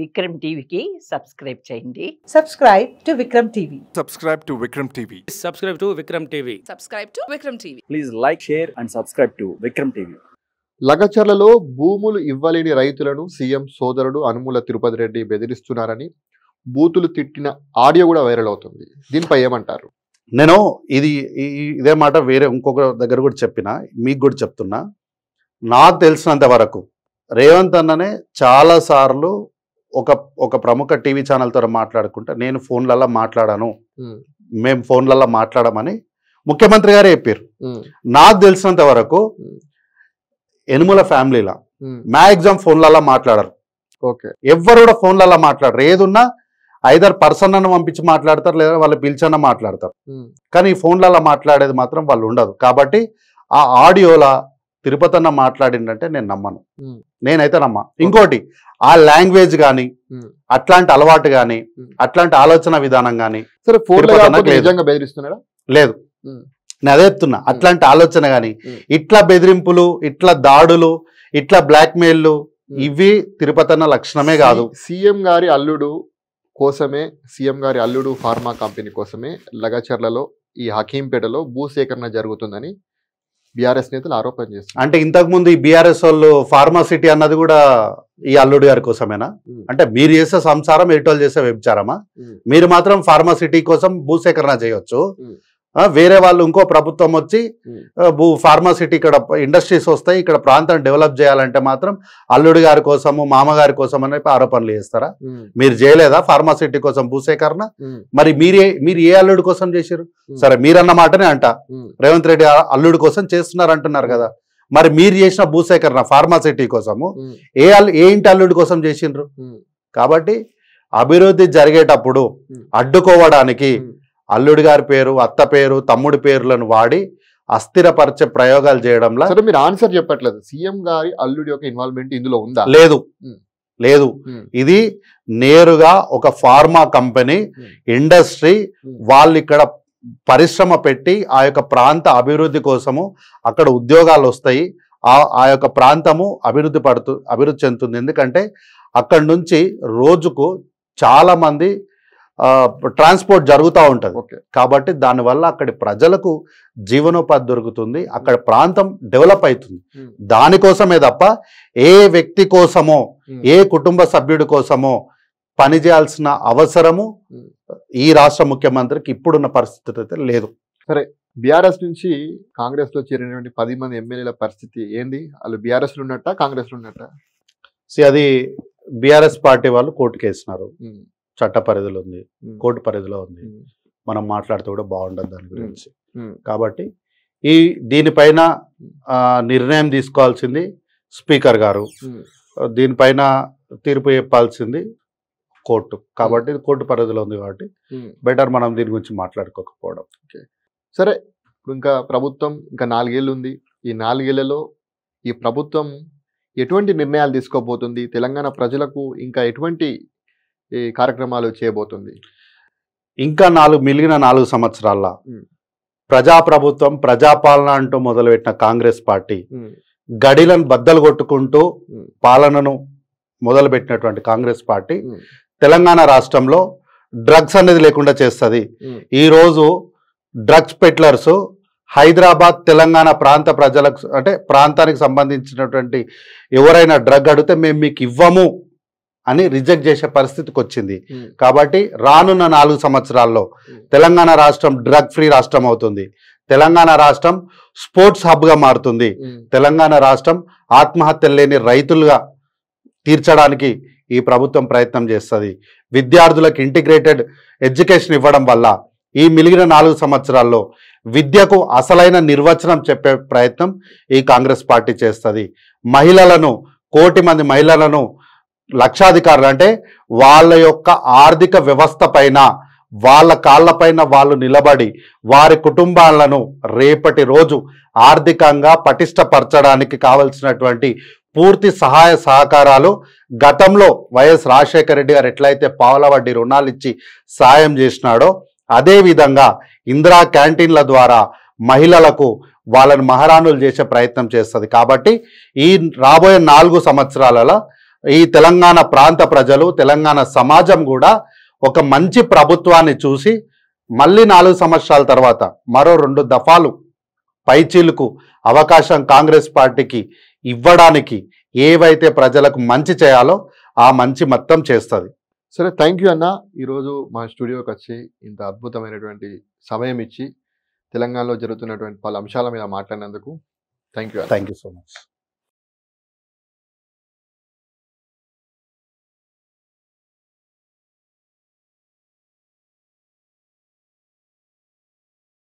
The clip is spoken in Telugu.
విక్రమ్ టీవీకి సబ్స్క్రైబ్ చేయండి. Subscribe to Vikram TV. Subscribe to Vikram TV. Subscribe to Vikram TV. Subscribe to Vikram TV. Please like, share and subscribe to Vikram TV. లగచర్లలో భూములు ఇవ్వలేని రైతులను సీఎం సోదరుడు అనుముల తిరుపతి రెడ్డి బెదిరిస్తున్నారని బూతులు తిట్టిన ఆడియో కూడా వైరల్ అవుతుంది. దీనిపై ఏమంటారు? నేను ఇదే మాట వేరే ఇంకొక దగ్గర కూడా చెప్పిన, మీకు కూడా చెప్తున్నా. నాకు తెలిసినంత వరకు రేవంత్ అన్ననే చాలాసార్లు ఒక ప్రముఖ టీవీ ఛానల్తో మాట్లాడుకుంటా నేను ఫోన్లలో మాట్లాడాను, మేము ఫోన్లలో మాట్లాడమని ముఖ్యమంత్రి గారే చెప్పారు. నాకు తెలిసినంత వరకు ఎనుముల ఫ్యామిలీలా మ్యాక్సిమం ఫోన్లలో మాట్లాడరు. ఓకే, ఎవరు కూడా ఫోన్లలో మాట్లాడరు. ఏదున్నా ఐదర్ పర్సన్ అన్న పంపించి మాట్లాడతారు, లేదా వాళ్ళు పిలిచన్న మాట్లాడతారు. కానీ ఈ ఫోన్లలో మాట్లాడేది మాత్రం వాళ్ళు ఉండదు. కాబట్టి ఆ ఆడియోలా తిరుపతి అన్న మాట్లాడిందంటే నేను నమ్మను, నేనైతే నమ్మ. ఇంకోటి, ఆ లాంగ్వేజ్ కానీ అట్లాంటి అలవాటు కానీ అట్లాంటి ఆలోచన విధానం కానీ సరే నిజంగా బెదిరిస్తున్నాడా? లేదు. నేను అదే చెప్తున్నా, అట్లాంటి ఆలోచన కానీ ఇట్లా బెదిరింపులు, ఇట్లా దాడులు, ఇట్లా బ్లాక్మెయిల్లు ఇవి తిరుపతి అన్న లక్షణమే కాదు. సీఎం గారి అల్లుడు ఫార్మా కంపెనీ కోసమే లగచర్లలో ఈ హకీంపేటలో భూసేకరణ జరుగుతుందని బీఆర్ఎస్ నేతలు ఆరోపణ చేస్తారు. అంటే ఇంతకుముందు ఈ బీఆర్ఎస్ వాళ్ళు ఫార్మాసిటీ అన్నది కూడా ఈ అల్లుడు గారి కోసమేనా? అంటే మీరు చేసే సంసారం ఎటోళ్ళు చేసే వ్యభిచారమా? మీరు మాత్రం ఫార్మాసిటీ కోసం భూసేకరణ చేయొచ్చు, వేరే వాళ్ళు ఇంకో ప్రభుత్వం వచ్చి ఫార్మాసిటీ ఇక్కడ ఇండస్ట్రీస్ వస్తాయి, ఇక్కడ ప్రాంతం డెవలప్ చేయాలంటే మాత్రం అల్లుడు గారి కోసము మామగారి కోసం అనే ఆరోపణలు చేస్తారా? మీరు చేయలేదా ఫార్మాసిటీ కోసం భూసేకరణ? మరి మీరు ఏ అల్లుడి కోసం చేశారు? సరే, మీరన్న మాటనే అంట, రేవంత్ రెడ్డి అల్లుడి కోసం చేస్తున్నారు అంటున్నారు కదా. మరి మీరు చేసిన భూసేకరణ ఫార్మాసిటీ కోసము ఏ ఇంటి అల్లుడి కోసం చేసిండ్రు? కాబట్టి అభివృద్ధి జరిగేటప్పుడు అడ్డుకోవడానికి అల్లుడి గారి పేరు, అత్త పేరు, తమ్ముడి పేర్లను వాడి అస్థిరపరిచే ప్రయోగాలు చేయడంలో సరే మీరు ఆన్సర్ చెప్పట్లేదు. సీఎం గారి అల్లుడి యొక్క ఇన్వాల్వ్మెంట్ ఇందులో ఉందా? లేదు. ఇది నేరుగా ఒక ఫార్మా కంపెనీ ఇండస్ట్రీ వాళ్ళు ఇక్కడ పరిశ్రమ పెట్టి ఆ యొక్క ప్రాంత అభివృద్ధి కోసము అక్కడ ఉద్యోగాలు వస్తాయి, ఆ యొక్క ప్రాంతము అభివృద్ధి చెందుతుంది. ఎందుకంటే అక్కడి నుంచి రోజుకు చాలా మంది ట్రాన్స్పోర్ట్ జరుగుతూ ఉంటుంది. కాబట్టి దానివల్ల అక్కడి ప్రజలకు జీవనోపాధి దొరుకుతుంది, అక్కడ ప్రాంతం డెవలప్ అవుతుంది. దానికోసమే తప్ప ఏ వ్యక్తి కోసమో ఏ కుటుంబ సభ్యుడి కోసమో పనిచేయాల్సిన అవసరము ఈ రాష్ట్ర ముఖ్యమంత్రికి ఇప్పుడున్న పరిస్థితి అయితే లేదు. సరే, బీఆర్ఎస్ నుంచి కాంగ్రెస్ లో చేరినటువంటి 10 మంది ఎమ్మెల్యేల పరిస్థితి ఏంది? వాళ్ళు బీఆర్ఎస్ లో ఉన్నట్ట, కాంగ్రెస్ లో ఉన్నట్ట? అది బీఆర్ఎస్ పార్టీ వాళ్ళు కోర్టుకు వేసినారు, చట్ట పరిధిలో ఉంది, కోర్టు పరిధిలో ఉంది. మనం మాట్లాడితే కూడా బాగుండదు దాని గురించి. కాబట్టి దీనిపైన నిర్ణయం తీసుకోవాల్సింది స్పీకర్ గారు, దీనిపైన తీర్పు చెప్పాల్సింది కోర్టు. కాబట్టి కోర్టు పరిధిలో ఉంది కాబట్టి బెటర్ మనం దీని గురించి మాట్లాడుకోకపోవడం. సరే, ఇప్పుడు ఇంకా ప్రభుత్వం ఇంకా 4 ఏళ్ళు ఉంది. ఈ 4 ఏళ్లలో ఈ ప్రభుత్వం ఎటువంటి నిర్ణయాలు తీసుకోబోతుంది? తెలంగాణ ప్రజలకు ఇంకా ఎటువంటి ఈ కార్యక్రమాలు చేయబోతుంది? ఇంకా మిగిలిన 4 సంవత్సరాల్లో ప్రజాప్రభుత్వం, ప్రజాపాలన అంటూ మొదలుపెట్టిన కాంగ్రెస్ పార్టీ గడిలను బద్దలు కొట్టుకుంటూ పాలనను మొదలుపెట్టినటువంటి కాంగ్రెస్ పార్టీ తెలంగాణ రాష్ట్రంలో డ్రగ్స్ అనేది లేకుండా చేస్తుంది. ఈరోజు డ్రగ్స్ పెట్లర్స్ హైదరాబాద్ తెలంగాణ ప్రాంత ప్రజలకు, అంటే ప్రాంతానికి సంబంధించినటువంటి ఎవరైనా డ్రగ్ అడిగితే మేము మీకు ఇవ్వము అని రిజెక్ట్ చేసే పరిస్థితికి వచ్చింది. కాబట్టి రానున్న 4 సంవత్సరాల్లో తెలంగాణ రాష్ట్రం డ్రగ్ ఫ్రీ రాష్ట్రం అవుతుంది. తెలంగాణ రాష్ట్రం స్పోర్ట్స్ హబ్గా మారుతుంది. తెలంగాణ రాష్ట్రం ఆత్మహత్యలు లేని రైతులుగా తీర్చడానికి ఈ ప్రభుత్వం ప్రయత్నం చేస్తుంది. విద్యార్థులకు ఇంటిగ్రేటెడ్ ఎడ్యుకేషన్ ఇవ్వడం వల్ల ఈ మిగిలిన 4 సంవత్సరాల్లో విద్యకు అసలైన నిర్వచనం చెప్పే ప్రయత్నం ఈ కాంగ్రెస్ పార్టీ చేస్తుంది. మహిళలను, 1 కోటి మంది మహిళలను లక్షాధికారులు, అంటే వాళ్ళ యొక్క ఆర్థిక వ్యవస్థ పైన, వాళ్ళ కాళ్ళపైన వాళ్ళు నిలబడి వారి కుటుంబాలను రేపటి రోజు ఆర్థికంగా పటిష్టపరచడానికి కావలసినటువంటి పూర్తి సహాయ సహకారాలు గతంలో వైఎస్ రాజశేఖర రెడ్డి గారు ఎట్లయితే పావల వడ్డీ రుణాలు ఇచ్చి సాయం చేసినాడో అదేవిధంగా ఇందిరా క్యాంటీన్ల ద్వారా మహిళలకు వాళ్ళని మహారాణులు చేసే ప్రయత్నం చేస్తుంది. కాబట్టి ఈ రాబోయే 4 సంవత్సరాలలో ఈ తెలంగాణ ప్రాంత ప్రజలు, తెలంగాణ సమాజం కూడా ఒక మంచి ప్రభుత్వాన్ని చూసి మళ్ళీ 4 సంవత్సరాల తర్వాత మరో 2 దఫాలు పైచీలకు అవకాశం కాంగ్రెస్ పార్టీకి ఇవ్వడానికి ఏవైతే ప్రజలకు మంచి చేయాలో ఆ మంచి మొత్తం చేస్తుంది. సరే, థ్యాంక్ యూ అన్న. ఈరోజు మా స్టూడియోకి వచ్చి ఇంత అద్భుతమైనటువంటి సమయం ఇచ్చి తెలంగాణలో జరుగుతున్నటువంటి పలు అంశాల మీద మాట్లాడినందుకు thank you. Thank you so much.